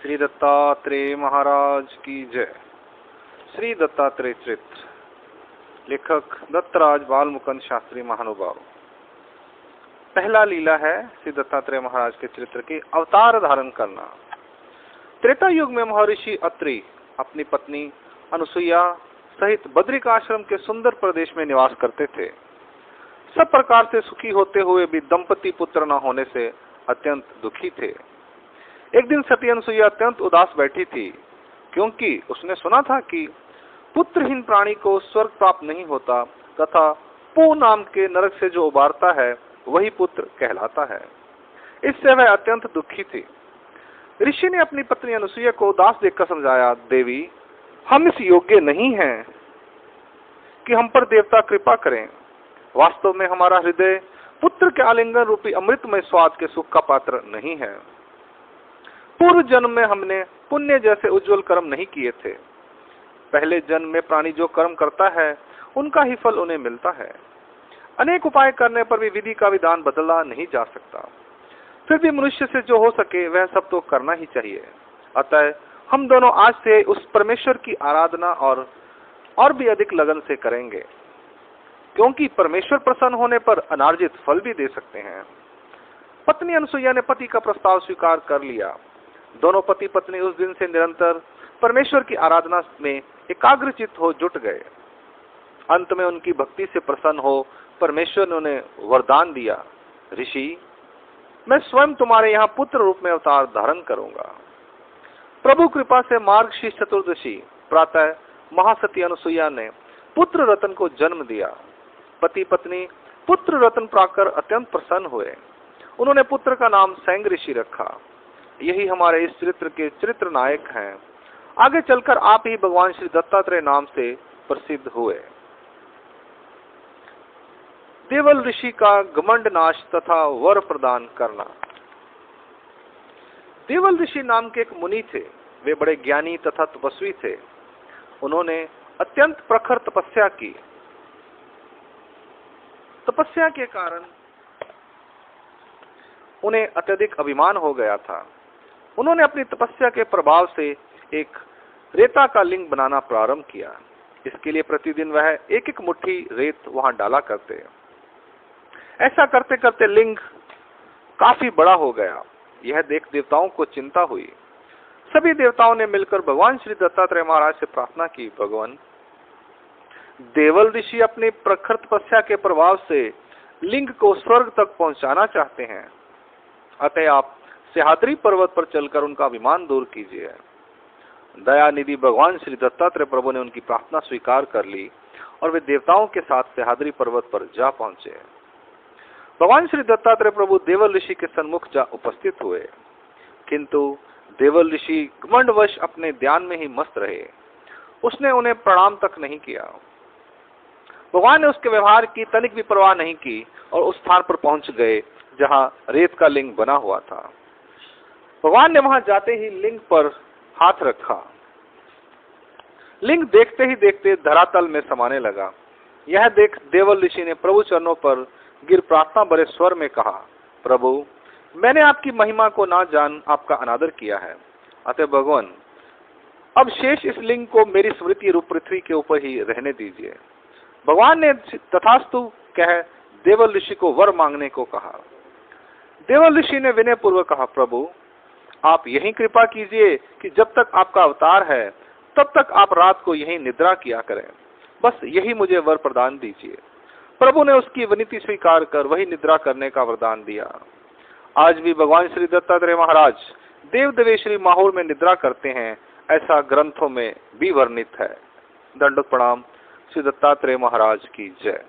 श्री दत्तात्रेय महाराज की जय। श्री दत्तात्रेय चरित्र, लेखक दत्तराज बालमुकुंद शास्त्री महानुभाव। पहला लीला है श्री दत्तात्रेय महाराज के चरित्र के अवतार धारण करना। त्रेता युग में महर्षि अत्रि अपनी पत्नी अनुसुईया सहित बद्रिक आश्रम के सुंदर प्रदेश में निवास करते थे। सब प्रकार से सुखी होते हुए भी दंपति पुत्र न होने से अत्यंत दुखी थे। एक दिन सती अनुसुईया अत्यंत उदास बैठी थी, क्योंकि उसने सुना था कि पुत्रहीन प्राणी को स्वर्ग प्राप्त नहीं होता तथा पू नाम के नरक से जो उबारता है वही पुत्र कहलाता है। इससे वह अत्यंत दुखी थी। ऋषि ने अपनी पत्नी अनुसुईया को उदास देखकर समझाया, देवी, हम इस योग्य नहीं हैं कि हम पर देवता कृपा करें। वास्तव में हमारा हृदय पुत्र के आलिंगन रूपी अमृतमय स्वाद के सुख का पात्र नहीं है। पूर्व जन्म में हमने पुण्य जैसे उज्जवल कर्म नहीं किए थे। पहले जन्म में प्राणी जो कर्म करता है उनका ही फल उन्हें मिलता है। अनेक उपाय करने पर भी विधि का विधान बदला नहीं जा सकता। फिर भी मनुष्य से जो हो सके वह सब तो करना ही चाहिए। अतः हम दोनों आज से उस परमेश्वर की आराधना और भी अधिक लगन से करेंगे, क्योंकि परमेश्वर प्रसन्न होने पर अनार्जित फल भी दे सकते हैं। पत्नी अनुसुईया ने पति का प्रस्ताव स्वीकार कर लिया। दोनों पति पत्नी उस दिन से निरंतर परमेश्वर की आराधना में एकाग्रचित्त हो जुट गए। अंत में उनकी भक्ति से प्रसन्न हो परमेश्वर ने उन्हें वरदान दिया, ऋषि, मैं स्वयं तुम्हारे यहाँ पुत्र रूप में अवतार धारण करूंगा। प्रभु कृपा से मार्गशीर्ष चतुर्दशी प्रातः महासती अनुसुईया ने पुत्र रतन को जन्म दिया। पति पत्नी पुत्र रतन पाकर अत्यंत प्रसन्न हुए। उन्होंने पुत्र का नाम सैंग ऋषि रखा। यही हमारे इस चरित्र के चरित्र नायक हैं। आगे चलकर आप ही भगवान श्री दत्तात्रेय नाम से प्रसिद्ध हुए। देवल ऋषि का घमंड नाश तथा वर प्रदान करना। देवल ऋषि नाम के एक मुनि थे। वे बड़े ज्ञानी तथा तपस्वी थे। उन्होंने अत्यंत प्रखर तपस्या की। तपस्या के कारण उन्हें अत्यधिक अभिमान हो गया था। उन्होंने अपनी तपस्या के प्रभाव से एक रेता का लिंग बनाना प्रारंभ किया। इसके लिए प्रतिदिन वह एक एक मुट्ठी रेत वहां डाला करते। ऐसा करते करते लिंग काफी बड़ा हो गया। यह देख देवताओं को चिंता हुई। सभी देवताओं ने मिलकर भगवान श्री दत्तात्रेय महाराज से प्रार्थना की, भगवान, देवल ऋषि अपनी प्रखर तपस्या के प्रभाव से लिंग को स्वर्ग तक पहुंचाना चाहते हैं। अतः आप सह्याद्री पर्वत पर चलकर उनका अभिमान दूर कीजिए। दयानिधि भगवान श्री दत्तात्रेय प्रभु ने उनकी प्रार्थना स्वीकार कर ली और वे देवताओं के साथ सह्याद्री पर्वत पर जा पहुंचे। भगवान श्री दत्तात्रेय प्रभु देवल ऋषि के सन्मुख जा उपस्थित हुए, किंतु देवल ऋषि घमंडवश अपने ध्यान में ही मस्त रहे। उसने उन्हें प्रणाम तक नहीं किया। भगवान ने उसके व्यवहार की तनिक भी परवाह नहीं की और उस स्थान पर पहुंच गए जहां रेत का लिंग बना हुआ था। भगवान ने वहां जाते ही लिंग पर हाथ रखा। लिंग देखते ही देखते धरातल में समाने लगा। यह देख देवल ऋषि ने प्रभु चरणों पर गिर प्रार्थना भरे स्वर में कहा, प्रभु, मैंने आपकी महिमा को ना जान आपका अनादर किया है। अतः भगवान, अब शेष इस लिंग को मेरी स्मृति रूप पृथ्वी के ऊपर ही रहने दीजिए। भगवान ने तथास्तु कह देवल ऋषि को वर मांगने को कहा। देवल ऋषि ने विनय पूर्वक कहा, प्रभु, आप यही कृपा कीजिए कि जब तक आपका अवतार है तब तक आप रात को यही निद्रा किया करें। बस यही मुझे वर प्रदान दीजिए। प्रभु ने उसकी विनती स्वीकार कर वही निद्रा करने का वरदान दिया। आज भी भगवान श्री दत्तात्रेय महाराज देव देवेश्वरी माहौल में निद्रा करते हैं, ऐसा ग्रंथों में भी वर्णित है। दंडोत प्रणाम। श्री दत्तात्रेय महाराज की जय।